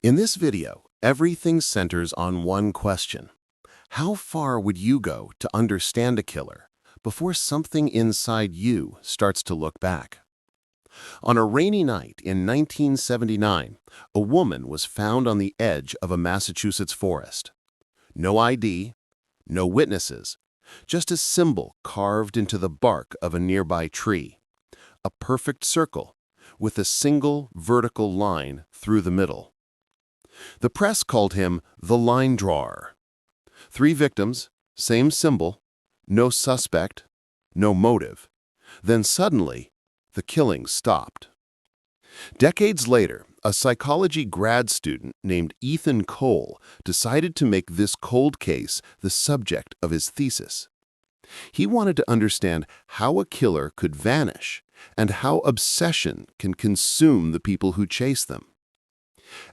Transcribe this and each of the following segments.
In this video, everything centers on one question. How far would you go to understand a killer before something inside you starts to look back? On a rainy night in 1979, a woman was found on the edge of a Massachusetts forest. No ID, no witnesses, just a symbol carved into the bark of a nearby tree. A perfect circle with a single vertical line through the middle. The press called him the line drawer. 3 victims, same symbol, no suspect, no motive. Then suddenly, the killing stopped. Decades later, a psychology grad student named Ethan Cole decided to make this cold case the subject of his thesis. He wanted to understand how a killer could vanish and how obsession can consume the people who chase them.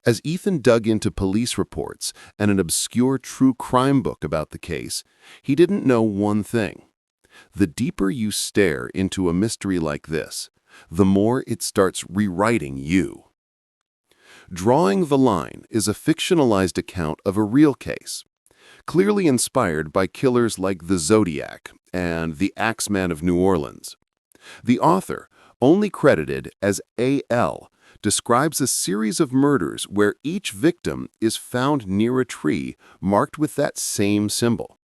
As Ethan dug into police reports and an obscure true crime book about the case, he didn't know one thing. The deeper you stare into a mystery like this, the more it starts rewriting you. Drawing the Line is a fictionalized account of a real case, clearly inspired by killers like the Zodiac and the Axeman of New Orleans. The author, only credited as A.L., describes a series of murders where each victim is found near a tree marked with that same symbol.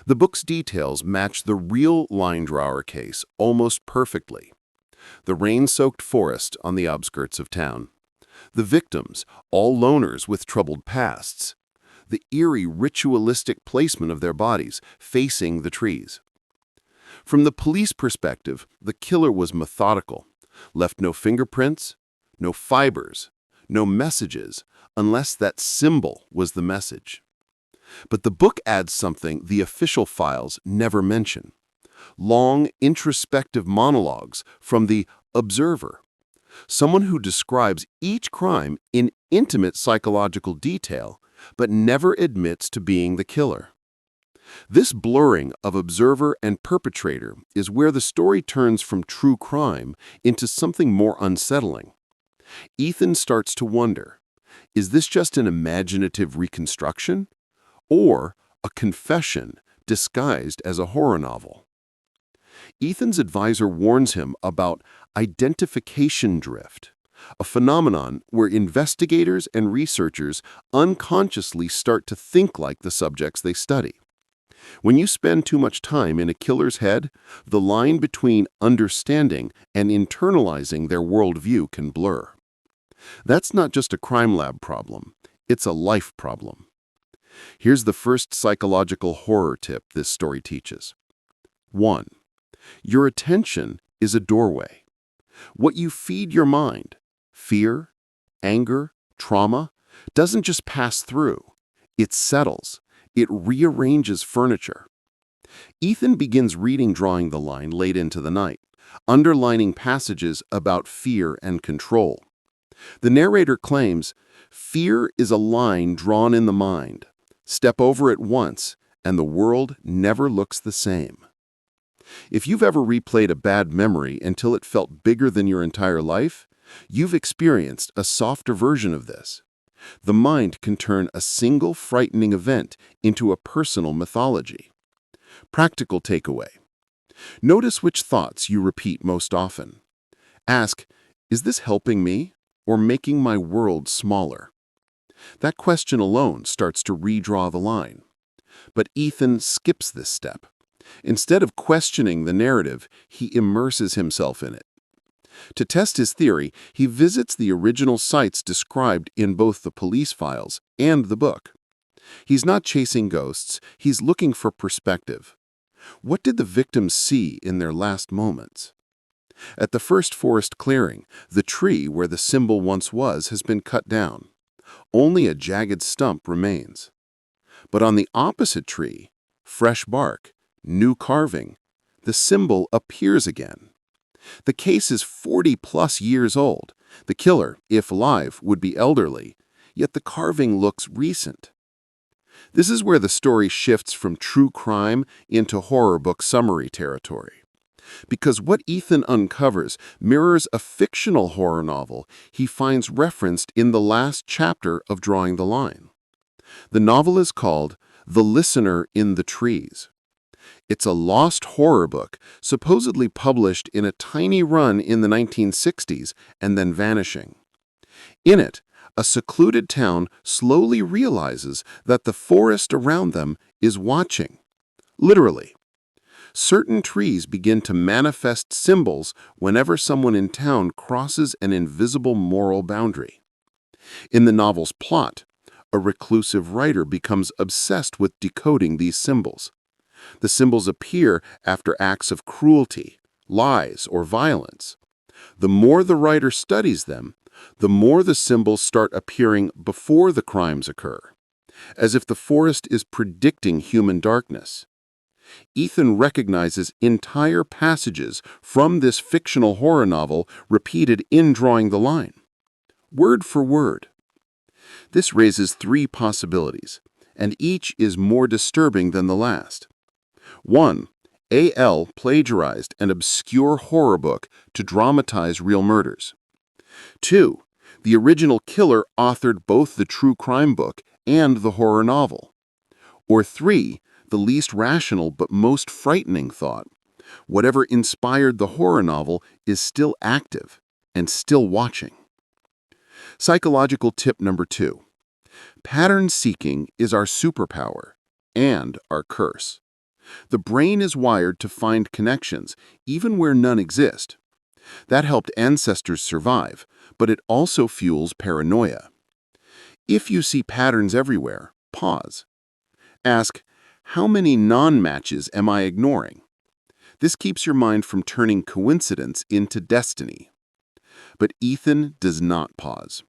The book's details match the real line drawer case almost perfectly. The rain-soaked forest on the outskirts of town. The victims, all loners with troubled pasts. The eerie ritualistic placement of their bodies facing the trees. From the police perspective, the killer was methodical, left no fingerprints, no fibers, no messages, unless that symbol was the message. But the book adds something the official files never mention. Long, introspective monologues from the observer, someone who describes each crime in intimate psychological detail, but never admits to being the killer. This blurring of observer and perpetrator is where the story turns from true crime into something more unsettling. Ethan starts to wonder, is this just an imaginative reconstruction, or a confession disguised as a horror novel? Ethan's advisor warns him about identification drift, a phenomenon where investigators and researchers unconsciously start to think like the subjects they study. When you spend too much time in a killer's head, the line between understanding and internalizing their worldview can blur. That's not just a crime lab problem, it's a life problem. Here's the first psychological horror tip this story teaches. 1. Your attention is a doorway. What you feed your mind, fear, anger, trauma, doesn't just pass through. It settles. It rearranges furniture. Ethan begins reading Drawing the Line late into the night, underlining passages about fear and control. The narrator claims, fear is a line drawn in the mind. Step over it once, and the world never looks the same. If you've ever replayed a bad memory until it felt bigger than your entire life, you've experienced a softer version of this. The mind can turn a single frightening event into a personal mythology. Practical takeaway. Notice which thoughts you repeat most often. Ask, is this helping me or making my world smaller? That question alone starts to redraw the line. But Ethan skips this step. Instead of questioning the narrative, he immerses himself in it. To test his theory, he visits the original sites described in both the police files and the book. He's not chasing ghosts, he's looking for perspective. What did the victims see in their last moments? At the first forest clearing, the tree where the symbol once was has been cut down. Only a jagged stump remains. But on the opposite tree, fresh bark, new carving, the symbol appears again. The case is 40-plus years old. The killer, if alive, would be elderly, yet the carving looks recent. This is where the story shifts from true crime into horror book summary territory. Because what Ethan uncovers mirrors a fictional horror novel he finds referenced in the last chapter of Drawing the Line. The novel is called The Listener in the Trees. It's a lost horror book, supposedly published in a tiny run in the 1960s and then vanishing. In it, a secluded town slowly realizes that the forest around them is watching. Literally. Certain trees begin to manifest symbols whenever someone in town crosses an invisible moral boundary. In the novel's plot, a reclusive writer becomes obsessed with decoding these symbols. The symbols appear after acts of cruelty, lies, or violence. The more the writer studies them, the more the symbols start appearing before the crimes occur, as if the forest is predicting human darkness. Ethan recognizes entire passages from this fictional horror novel repeated in Drawing the Line, word for word. This raises three possibilities, and each is more disturbing than the last. 1. A.L. plagiarized an obscure horror book to dramatize real murders. 2. The original killer authored both the true crime book and the horror novel. Or 3. The least rational but most frightening thought: whatever inspired the horror novel is still active and still watching. Psychological tip number 2. Pattern seeking is our superpower and our curse. The brain is wired to find connections, even where none exist. That helped ancestors survive, but it also fuels paranoia. If you see patterns everywhere, pause. Ask, how many non-matches am I ignoring? This keeps your mind from turning coincidence into destiny. But Ethan does not pause.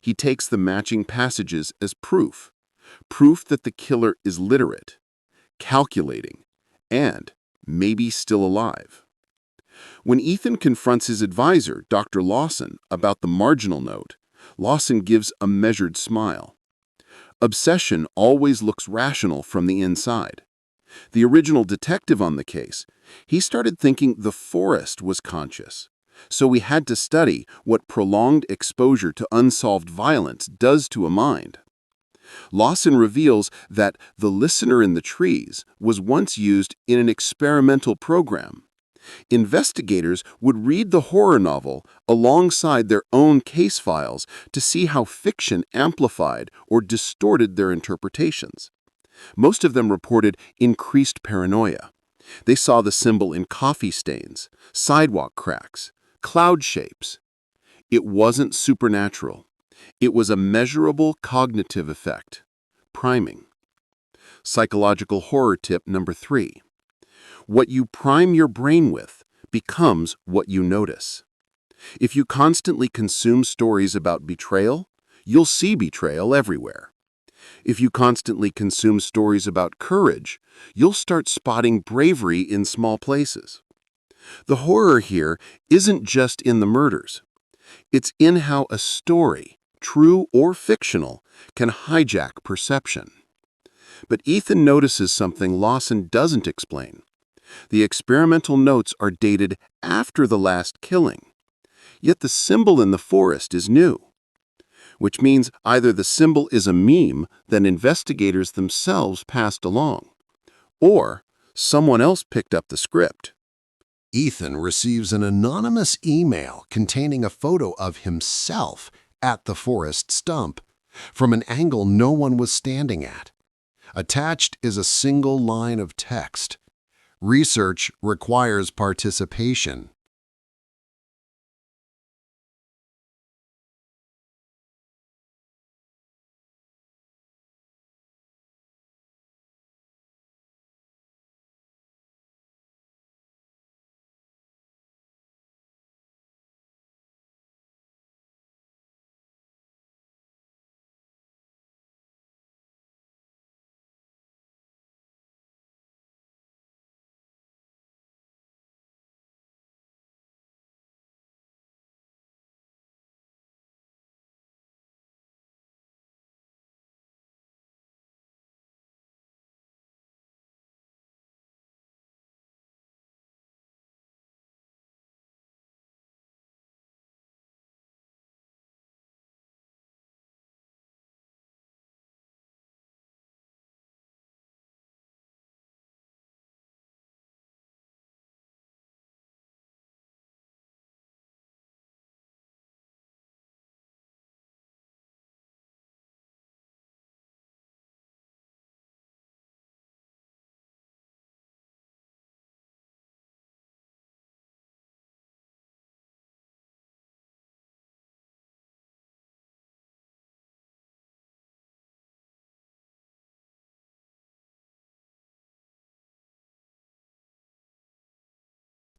He takes the matching passages as proof that the killer is literate, calculating, and maybe still alive. When Ethan confronts his advisor, Dr. Lawson, about the marginal note, Lawson gives a measured smile. Obsession always looks rational from the inside. The original detective on the case, he started thinking the forest was conscious. So we had to study what prolonged exposure to unsolved violence does to a mind. Lawson reveals that The Listener in the Trees was once used in an experimental program. Investigators would read the horror novel alongside their own case files to see how fiction amplified or distorted their interpretations. Most of them reported increased paranoia. They saw the symbol in coffee stains, sidewalk cracks, cloud shapes. It wasn't supernatural. It was a measurable cognitive effect. Priming. Psychological horror tip number 3. What you prime your brain with becomes what you notice. If you constantly consume stories about betrayal, you'll see betrayal everywhere. If you constantly consume stories about courage, you'll start spotting bravery in small places. The horror here isn't just in the murders. It's in how a story, true or fictional, can hijack perception. But Ethan notices something Lawson doesn't explain. The experimental notes are dated after the last killing, yet the symbol in the forest is new, which means either the symbol is a meme that investigators themselves passed along, or someone else picked up the script. Ethan receives an anonymous email containing a photo of himself at the forest stump, from an angle no one was standing at. Attached is a single line of text. Research requires participation.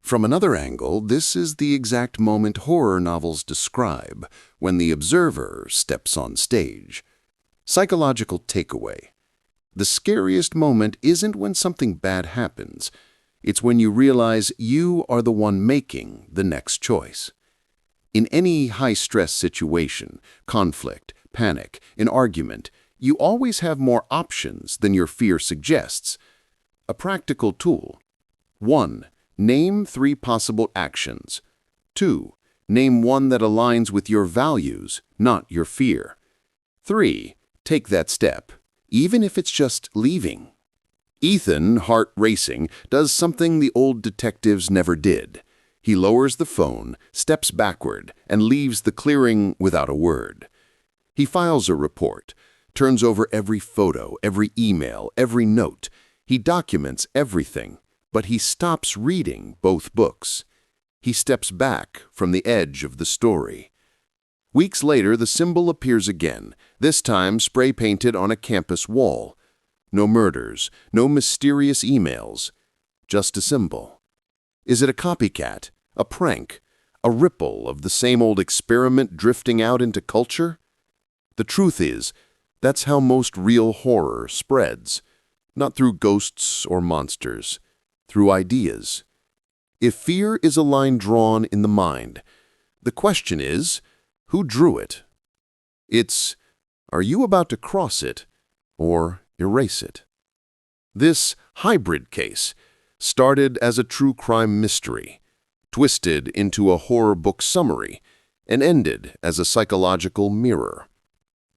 From another angle, this is the exact moment horror novels describe, when the observer steps on stage. Psychological takeaway. The scariest moment isn't when something bad happens. It's when you realize you are the one making the next choice. In any high-stress situation, conflict, panic, an argument, you always have more options than your fear suggests. A practical tool. 1. Name 3 possible actions. 2. Name one that aligns with your values, not your fear. 3. Take that step, even if it's just leaving. Ethan, heart racing, does something the old detectives never did. He lowers the phone, steps backward, and leaves the clearing without a word. He files a report, turns over every photo, every email, every note. He documents everything, but he stops reading both books. He steps back from the edge of the story. Weeks later, the symbol appears again, this time spray-painted on a campus wall. No murders, no mysterious emails, just a symbol. Is it a copycat, a prank, a ripple of the same old experiment drifting out into culture? The truth is, that's how most real horror spreads, not through ghosts or monsters, through ideas. If fear is a line drawn in the mind, the question is, who drew it? It's, are you about to cross it or erase it? This hybrid case started as a true crime mystery, twisted into a horror book summary, and ended as a psychological mirror.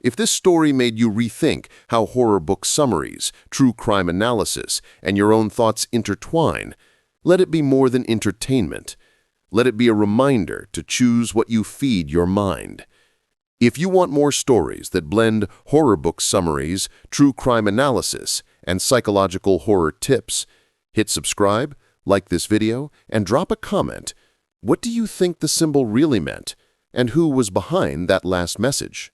If this story made you rethink how horror book summaries, true crime analysis, and your own thoughts intertwine, let it be more than entertainment. Let it be a reminder to choose what you feed your mind. If you want more stories that blend horror book summaries, true crime analysis, and psychological horror tips, hit subscribe, like this video, and drop a comment. What do you think the symbol really meant, and who was behind that last message?